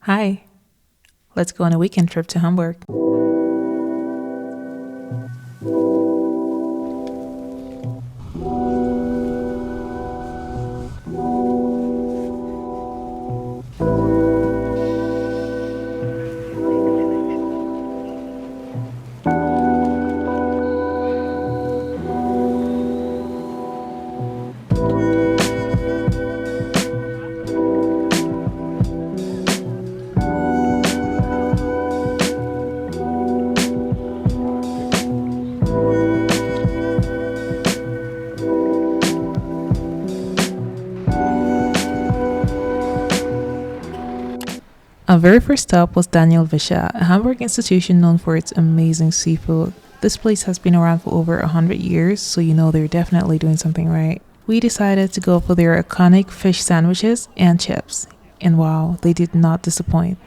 Hi, let's go on a weekend trip to Hamburg. Our very first stop was Daniel Wischer, a Hamburg institution known for its amazing seafood. This place has been around for over 100 years, so you know they're definitely doing something right. We decided to go for their iconic fish sandwiches and chips, and wow, they did not disappoint.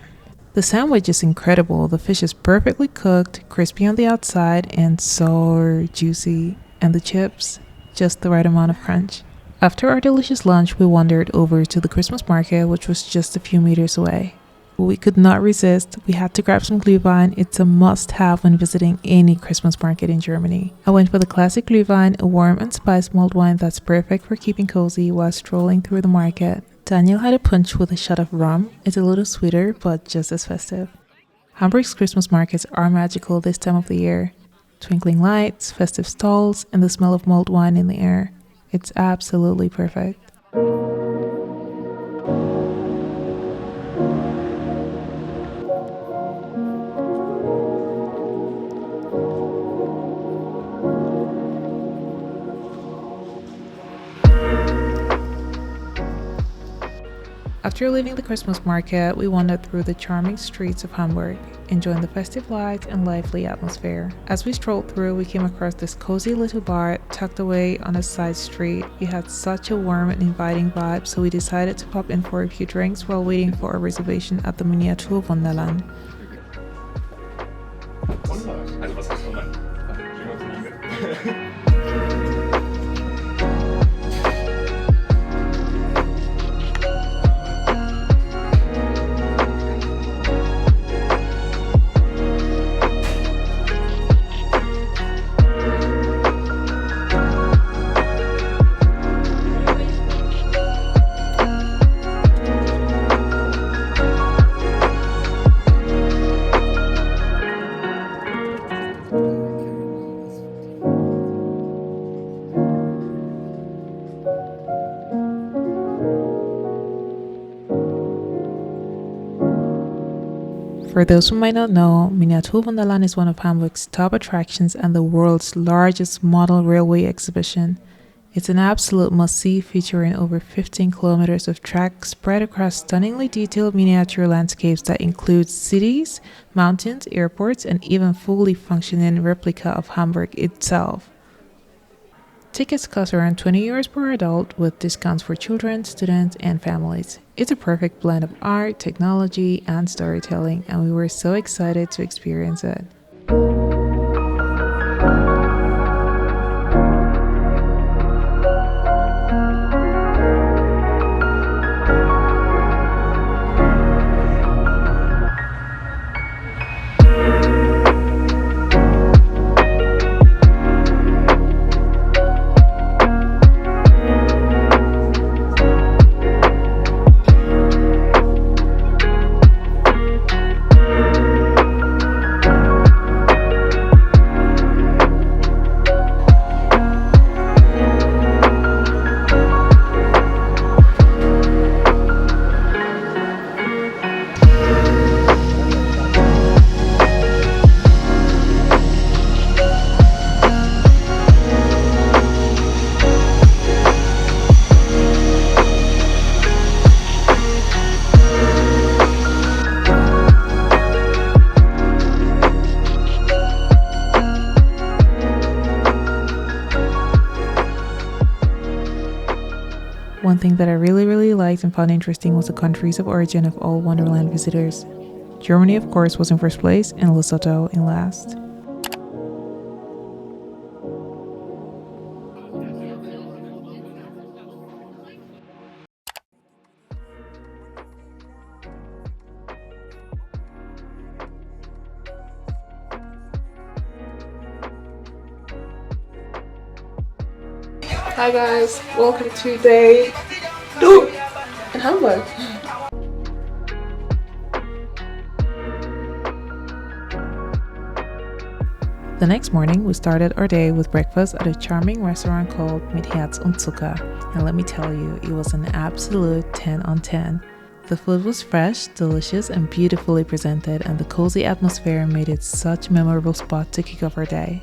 The sandwich is incredible. The fish is perfectly cooked, crispy on the outside, and so juicy, and the chips, just the right amount of crunch. After our delicious lunch, we wandered over to the Christmas market, which was just a few meters away. We could not resist. We had to grab some Glühwein. It's a must-have when visiting any Christmas market in Germany. I went for the classic Glühwein, a warm and spiced mulled wine that's perfect for keeping cozy while strolling through the market. Daniel had a punch with a shot of rum. It's a little sweeter, but just as festive. Hamburg's Christmas markets are magical this time of the year. Twinkling lights, festive stalls, and the smell of mulled wine in the air. It's absolutely perfect. After leaving the Christmas market, we wandered through the charming streets of Hamburg, enjoying the festive lights and lively atmosphere. As we strolled through, we came across this cozy little bar tucked away on a side street. It had such a warm and inviting vibe, so we decided to pop in for a few drinks while waiting for a reservation at the Miniaturwunderland. Also was heißt Online? For those who might not know, Miniaturwunderland is one of Hamburg's top attractions and the world's largest model railway exhibition. It's an absolute must-see, featuring over 15 kilometers of track spread across stunningly detailed miniature landscapes that include cities, mountains, airports, and even fully functioning replica of Hamburg itself. Tickets cost around €20 per adult, with discounts for children, students, and families. It's a perfect blend of art, technology, and storytelling, and we were so excited to experience it. One thing that I really liked and found interesting was the countries of origin of all Wonderland visitors. Germany, of course, was in first place, and Lesotho in last. Hi guys, welcome to day 2 in Hamburg. The next morning, we started our day with breakfast at a charming restaurant called Mit Herz und Zucker. And let me tell you, it was an absolute 10 on 10. The food was fresh, delicious, and beautifully presented, and the cozy atmosphere made it such a memorable spot to kick off our day.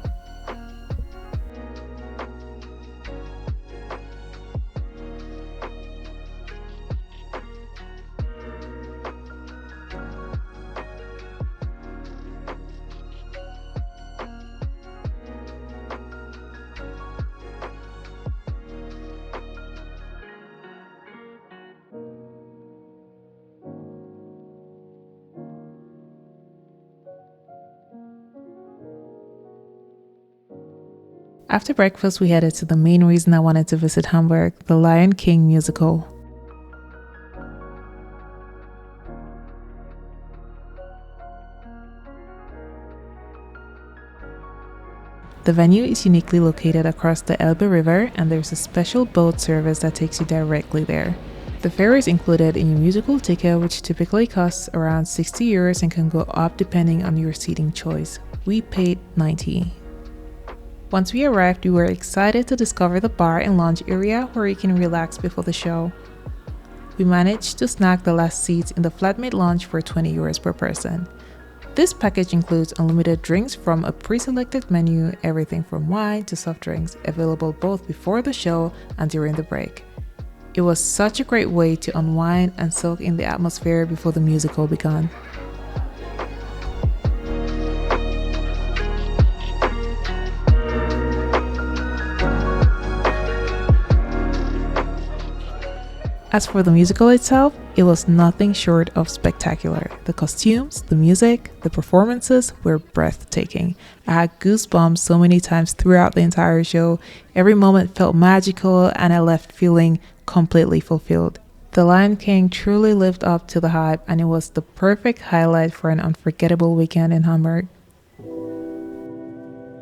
After breakfast, we headed to the main reason I wanted to visit Hamburg, the Lion King musical. The venue is uniquely located across the Elbe River, and there's a special boat service that takes you directly there. The fare is included in your musical ticket, which typically costs around 60 euros and can go up depending on your seating choice. We paid 90. Once we arrived, we were excited to discover the bar and lounge area where you can relax before the show. We managed to snag the last seats in the Flatmate Lounge for 20 euros per person. This package includes unlimited drinks from a pre-selected menu, everything from wine to soft drinks, available both before the show and during the break. It was such a great way to unwind and soak in the atmosphere before the musical began. As for the musical itself, it was nothing short of spectacular. The costumes, the music, the performances were breathtaking. I had goosebumps so many times throughout the entire show. Every moment felt magical and I left feeling completely fulfilled. The Lion King truly lived up to the hype, and it was the perfect highlight for an unforgettable weekend in Hamburg.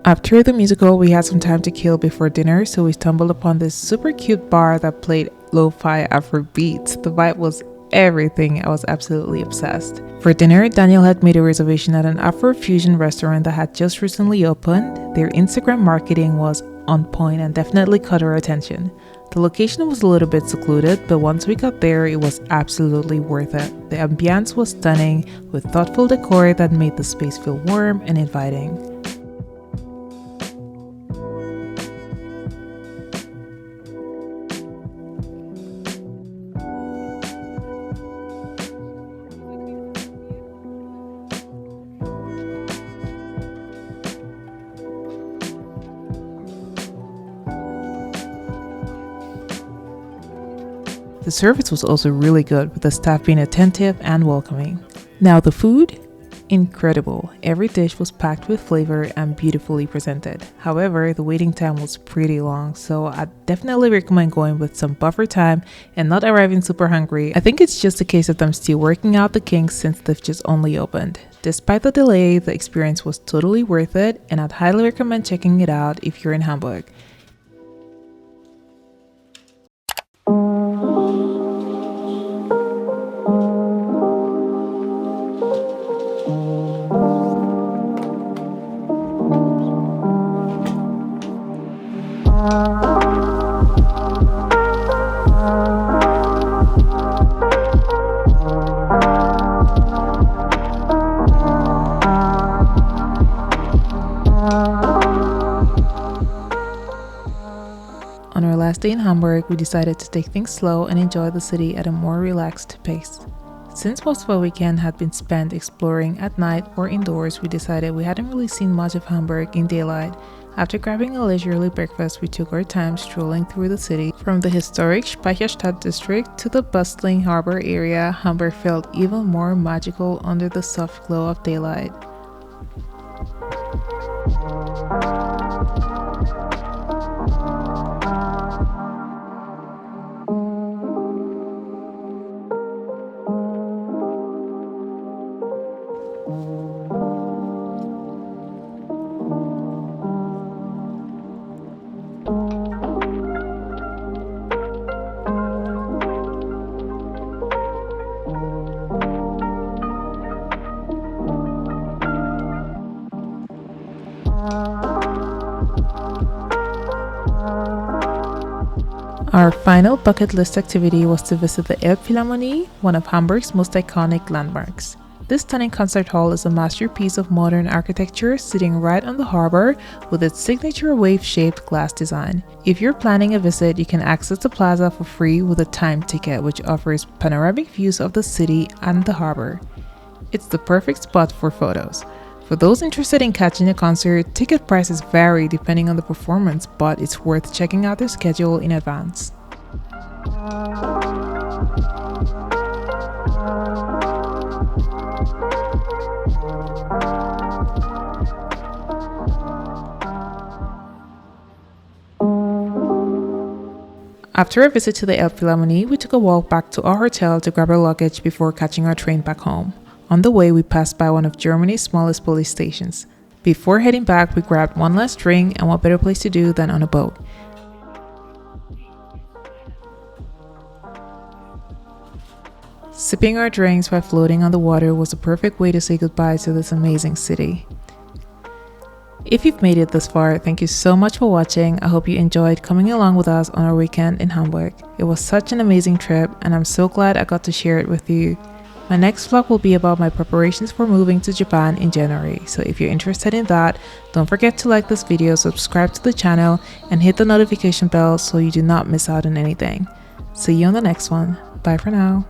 After the musical, we had some time to kill before dinner, so we stumbled upon this super cute bar that played lo-fi Afrobeats. The vibe was everything. I was absolutely obsessed. For dinner, Daniel had made a reservation at an Afro-fusion restaurant that had just recently opened. Their Instagram marketing was on point and definitely caught our attention. The location was a little bit secluded, but once we got there, it was absolutely worth it. The ambience was stunning, with thoughtful decor that made the space feel warm and inviting. The service was also really good, with the staff being attentive and welcoming. Now the food? Incredible. Every dish was packed with flavor and beautifully presented. However, the waiting time was pretty long, so I definitely recommend going with some buffer time and not arriving super hungry. I think it's just a case of them still working out the kinks since they've just only opened. Despite the delay, the experience was totally worth it, and I'd highly recommend checking it out if you're in Hamburg. On our last day in Hamburg, we decided to take things slow and enjoy the city at a more relaxed pace. Since most of our weekend had been spent exploring at night or indoors, we decided we hadn't really seen much of Hamburg in daylight. After grabbing a leisurely breakfast, we took our time strolling through the city. From the historic Speicherstadt district to the bustling harbor area, Hamburg felt even more magical under the soft glow of daylight. Our final bucket list activity was to visit the Elbphilharmonie, one of Hamburg's most iconic landmarks. This stunning concert hall is a masterpiece of modern architecture sitting right on the harbor with its signature wave-shaped glass design. If you're planning a visit, you can access the plaza for free with a time ticket, which offers panoramic views of the city and the harbor. It's the perfect spot for photos. For those interested in catching a concert, ticket prices vary depending on the performance, but it's worth checking out their schedule in advance. After a visit to the Elbphilharmonie, we took a walk back to our hotel to grab our luggage before catching our train back home. On the way, we passed by one of Germany's smallest police stations. Before heading back, we grabbed one last drink, and what better place to do than on a boat. Sipping our drinks while floating on the water was the perfect way to say goodbye to this amazing city. If you've made it this far, thank you so much for watching. I hope you enjoyed coming along with us on our weekend in Hamburg. It was such an amazing trip, and I'm so glad I got to share it with you. My next vlog will be about my preparations for moving to Japan in January, so if you're interested in that, don't forget to like this video, subscribe to the channel, and hit the notification bell so you do not miss out on anything. See you on the next one. Bye for now.